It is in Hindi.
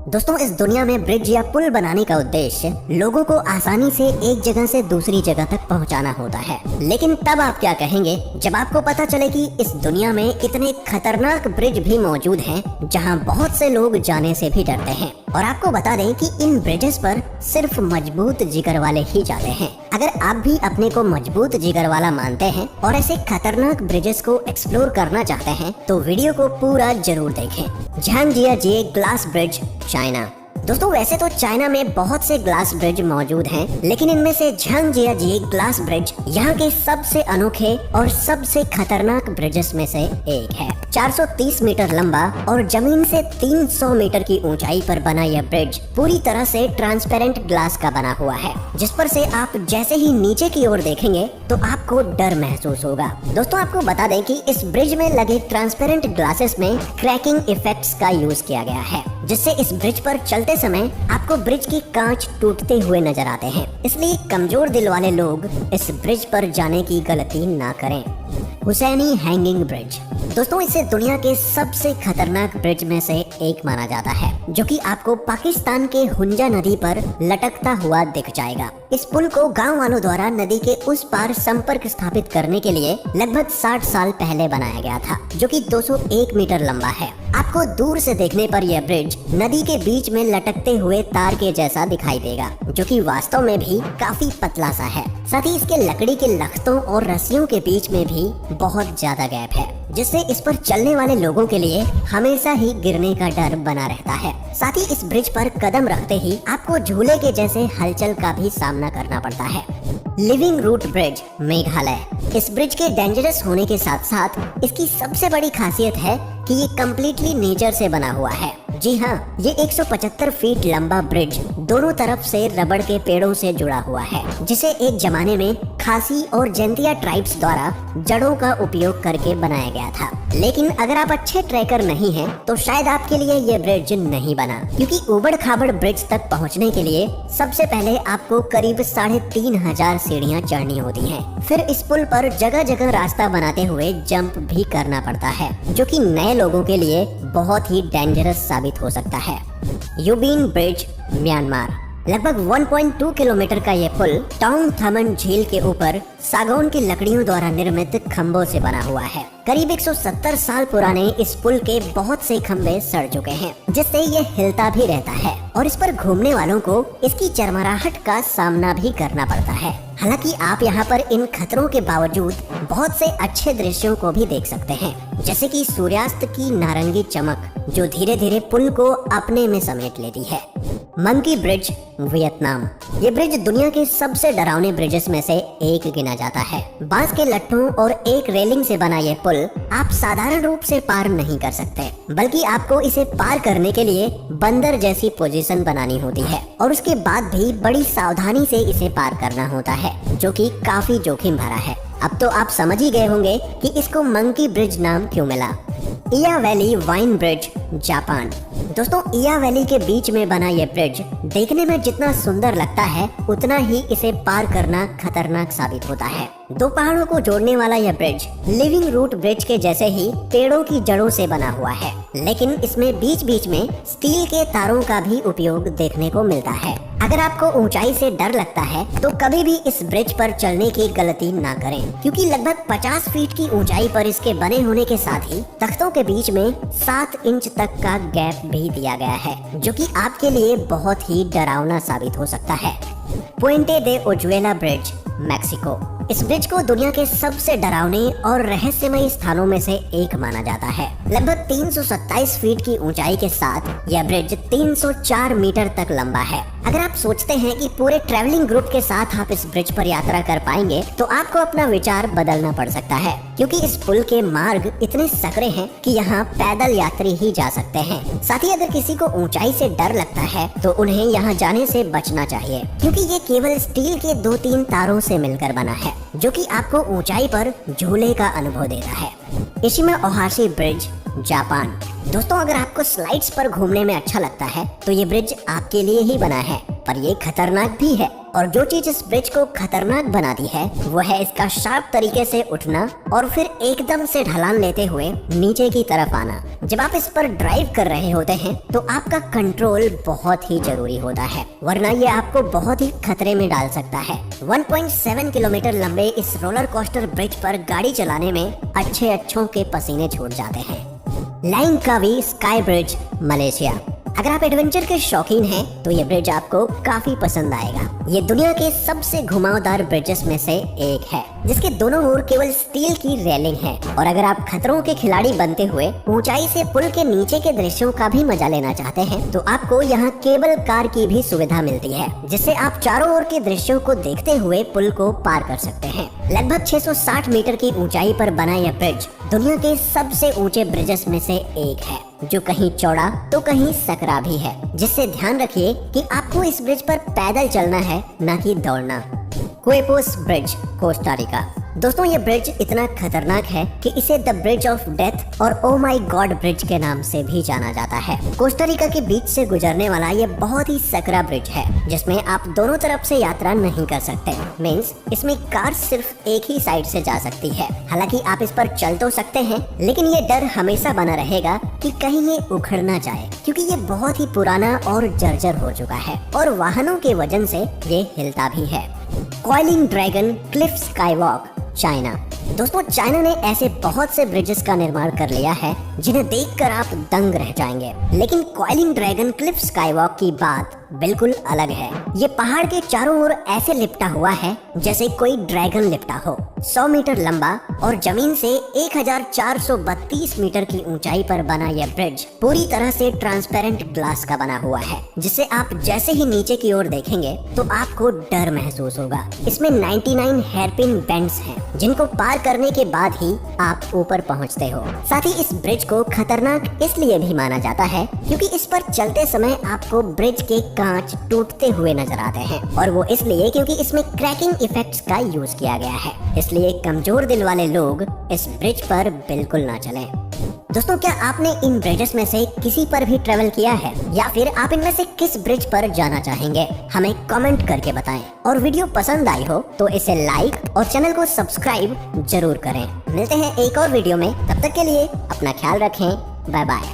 दोस्तों, इस दुनिया में ब्रिज या पुल बनाने का उद्देश्य लोगों को आसानी से एक जगह से दूसरी जगह तक पहुंचाना होता है। लेकिन तब आप क्या कहेंगे जब आपको पता चले कि इस दुनिया में इतने खतरनाक ब्रिज भी मौजूद हैं जहां बहुत से लोग जाने से भी डरते हैं। और आपको बता दें कि इन ब्रिजेस पर सिर्फ मजबूत जिगर वाले ही जाते हैं। अगर आप भी अपने को मजबूत जिगर वाला मानते हैं और ऐसे खतरनाक ब्रिजेस को एक्सप्लोर करना चाहते हैं तो वीडियो को पूरा जरूर देखें। झांगजियाजिए ग्लास ब्रिज, चाइना। दोस्तों, वैसे तो चाइना में बहुत से ग्लास ब्रिज मौजूद हैं, लेकिन इनमें से झांगजियाजिए ग्लास ब्रिज यहाँ के सबसे अनोखे और सबसे खतरनाक ब्रिजेस में से एक है। 430 मीटर लंबा और जमीन से 300 मीटर की ऊंचाई पर बना यह ब्रिज पूरी तरह से ट्रांसपेरेंट ग्लास का बना हुआ है, जिस पर से आप जैसे ही नीचे की ओर देखेंगे तो आपको डर महसूस होगा। दोस्तों, आपको बता दें कि इस ब्रिज में लगे ट्रांसपेरेंट ग्लासेस में क्रैकिंग इफेक्ट्स का यूज किया गया है, जिससे इस ब्रिज पर चलते समय आपको ब्रिज की कांच टूटते हुए नजर आते हैं। इसलिए कमजोर दिल वाले लोग इस ब्रिज पर जाने की गलती ना करें। Hussaini hanging bridge. दोस्तों, इसे दुनिया के सबसे खतरनाक ब्रिज में से एक माना जाता है, जो कि आपको पाकिस्तान के हुंजा नदी पर लटकता हुआ दिख जाएगा। इस पुल को गांव वालों द्वारा नदी के उस पार संपर्क स्थापित करने के लिए लगभग 60 साल पहले बनाया गया था, जो कि 201 मीटर लंबा है। आपको दूर से देखने पर यह ब्रिज नदी के बीच में लटकते हुए तार के जैसा दिखाई देगा, जो कि वास्तव में भी काफी पतला सा है। साथ ही इसके लकड़ी के लख्तों और रस्सियों के बीच में भी बहुत ज्यादा गैप है, जिससे इस पर चलने वाले लोगों के लिए हमेशा ही गिरने का डर बना रहता है। साथ ही इस ब्रिज पर कदम रखते ही आपको झूले के जैसे हलचल का भी सामना करना पड़ता है। Living root bridge, Meghalaya. इस ब्रिज के डेंजरस होने के साथ साथ इसकी सबसे बड़ी खासियत है कि ये कम्प्लीटली नेचर से बना हुआ है। जी हाँ, ये 175 फीट लंबा ब्रिज दोनों तरफ से रबड़ के पेड़ों से जुड़ा हुआ है, जिसे एक जमाने में खासी और जैंतिया ट्राइब्स द्वारा जड़ों का उपयोग करके बनाया गया था। लेकिन अगर आप अच्छे ट्रैकर नहीं हैं, तो शायद आपके लिए ये ब्रिज नहीं बना, क्योंकि उबड़ खाबड़ ब्रिज तक पहुंचने के लिए सबसे पहले आपको करीब 3500 सीढ़ियां चढ़नी होती हैं। फिर इस पुल पर जगह जगह रास्ता बनाते हुए जंप भी करना पड़ता है, जो कि नए लोगों के लिए बहुत ही डेंजरस साबित हो सकता है। यूबिन ब्रिज, म्यांमार। लगभग 1.2 किलोमीटर का ये पुल टोंग थमन झील के ऊपर सागौन की लकड़ियों द्वारा निर्मित खम्भों से बना हुआ है। करीब 170 साल पुराने इस पुल के बहुत से खंभे सड़ चुके हैं, जिससे ये हिलता भी रहता है और इस पर घूमने वालों को इसकी चरमराहट का सामना भी करना पड़ता है। हालांकि आप यहाँ पर इन खतरों के बावजूद बहुत से अच्छे दृश्यों को भी देख सकते हैं, जैसे कि सूर्यास्त की नारंगी चमक, जो धीरे धीरे पुल को अपने में समेट लेती है। Monkey bridge, Vietnam. ये ब्रिज दुनिया के सबसे डरावने ब्रिजेस में से एक गिना जाता है। बांस के लट्ठों और एक रेलिंग से बना ये पुल आप साधारण रूप से पार नहीं कर सकते, बल्कि आपको इसे पार करने के लिए बंदर जैसी पोजीशन बनानी होती है और उसके बाद भी बड़ी सावधानी से इसे पार करना होता है, जो कि काफी जोखिम भरा है। अब तो आप समझ ही गए होंगे कि इसको मंकी ब्रिज नाम क्यों मिला। इया वैली वाइन ब्रिज, जापान। दोस्तों, इया वैली के बीच में बना ये ब्रिज देखने में जितना सुंदर लगता है, उतना ही इसे पार करना खतरनाक साबित होता है। दो पहाड़ों को जोड़ने वाला यह ब्रिज लिविंग रूट ब्रिज के जैसे ही पेड़ों की जड़ों से बना हुआ है, लेकिन इसमें बीच बीच में स्टील के तारों का भी उपयोग देखने को मिलता है। अगर आपको ऊंचाई से डर लगता है तो कभी भी इस ब्रिज पर चलने की गलती ना करें, क्योंकि लगभग 50 फीट की ऊंचाई पर इसके बने होने के साथ ही तख्तों के बीच में 7 इंच तक का गैप भी दिया गया है, जो कि आपके लिए बहुत ही डरावना साबित हो सकता है। पुएंटे दे ओजुएला ब्रिज, मैक्सिको। इस ब्रिज को दुनिया के सबसे डरावने और रहस्यमय स्थानों में से एक माना जाता है। लगभग 327 फीट की ऊंचाई के साथ यह ब्रिज 304 मीटर तक लंबा है। अगर आप सोचते हैं कि पूरे ट्रैवलिंग ग्रुप के साथ आप इस ब्रिज पर यात्रा कर पाएंगे, तो आपको अपना विचार बदलना पड़ सकता है, क्योंकि इस पुल के मार्ग इतने सकरे हैं कि यहाँ पैदल यात्री ही जा सकते हैं। साथ ही अगर किसी को ऊंचाई से डर लगता है तो उन्हें यहाँ जाने से बचना चाहिए, क्योंकि ये केवल स्टील के 2-3 तारों से मिलकर बना है, जो कि आपको ऊंचाई पर झूले का अनुभव देता है। Eshima Ohashi bridge, Japan. दोस्तों, अगर आपको स्लाइड्स पर घूमने में अच्छा लगता है तो ये ब्रिज आपके लिए ही बना है, पर ये खतरनाक भी है। और जो चीज इस ब्रिज को खतरनाक बनाती है वो है इसका शार्प तरीके से उठना और फिर एकदम से ढलान लेते हुए नीचे की तरफ आना। जब आप इस पर ड्राइव कर रहे होते हैं तो आपका कंट्रोल बहुत ही जरूरी होता है, वरना ये आपको बहुत ही खतरे में डाल सकता है। 1.7 किलोमीटर लंबे इस रोलर कोस्टर ब्रिज पर गाड़ी चलाने में अच्छों के पसीने छूट जाते हैं। लैंकावी स्काई ब्रिज, मलेशिया। अगर आप एडवेंचर के शौकीन हैं तो ये ब्रिज आपको काफी पसंद आएगा। ये दुनिया के सबसे घुमावदार ब्रिजेस में से एक है, जिसके दोनों ओर केवल स्टील की रेलिंग है। और अगर आप खतरों के खिलाड़ी बनते हुए ऊंचाई से पुल के नीचे के दृश्यों का भी मजा लेना चाहते हैं तो आपको यहाँ केबल कार की भी सुविधा मिलती है, जिससे आप चारों ओर के दृश्यों को देखते हुए पुल को पार कर सकते हैं। लगभग 660 मीटर की ऊंचाई पर बना यह ब्रिज दुनिया के सबसे ऊंचे ब्रिजेस में से एक है, जो कहीं चौड़ा तो कहीं सकरा भी है, जिससे ध्यान रखिए कि आपको इस ब्रिज पर पैदल चलना है, न कि दौड़ना। क्वेपोस ब्रिज, कोस्टा रिका। दोस्तों ये ब्रिज इतना खतरनाक है कि इसे द ब्रिज ऑफ डेथ और ओ माई गॉड ब्रिज के नाम से भी जाना जाता है। कोस्टा रिका के बीच से गुजरने वाला ये बहुत ही सकरा ब्रिज है, जिसमें आप दोनों तरफ से यात्रा नहीं कर सकते। मींस इसमें कार सिर्फ एक ही साइड से जा सकती है। हालांकि आप इस पर चल तो सकते हैं, लेकिन ये डर हमेशा बना रहेगा कि कहीं ये उखड़ ना जाए, क्योंकि ये बहुत ही पुराना और जर्जर हो चुका है और वाहनों के वजन से ये हिलता भी है। Coiling dragon Cliff skywalk, China. दोस्तों चाइना ने ऐसे बहुत से ब्रिजेस का निर्माण कर लिया है जिन्हें देखकर आप दंग रह जाएंगे, लेकिन कॉइलिंग ड्रैगन क्लिफ स्काईवॉक की बात बिल्कुल अलग है। ये पहाड़ के चारों ओर ऐसे लिपटा हुआ है जैसे कोई ड्रैगन लिपटा हो। 100 मीटर लंबा और जमीन से 1432 मीटर की ऊंचाई पर बना यह ब्रिज पूरी तरह से ट्रांसपेरेंट ग्लास का बना हुआ है, जिसे आप जैसे ही नीचे की ओर देखेंगे तो आपको डर महसूस होगा। इसमें 99 हेयरपिन बेंड्स हैं, जिनको पार करने के बाद ही आप ऊपर पहुंचते हो। साथ ही इस ब्रिज को खतरनाक इसलिए भी माना जाता है क्योंकि इस पर चलते समय आपको ब्रिज के कांच टूटते हुए नजर आते हैं, और वो इसलिए क्योंकि इसमें क्रैकिंग इफेक्ट्स का यूज किया गया है। इसलिए कमजोर दिल वाले लोग इस ब्रिज पर बिल्कुल ना चलें। दोस्तों क्या आपने इन ब्रिजेस में से किसी पर भी ट्रेवल किया है, या फिर आप इनमें से किस ब्रिज पर जाना चाहेंगे? हमें कमेंट करके बताएं। और वीडियो पसंद आई हो तो इसे लाइक और चैनल को सब्सक्राइब जरूर करें। मिलते हैं एक और वीडियो में, तब तक के लिए अपना ख्याल रखें। Bye bye.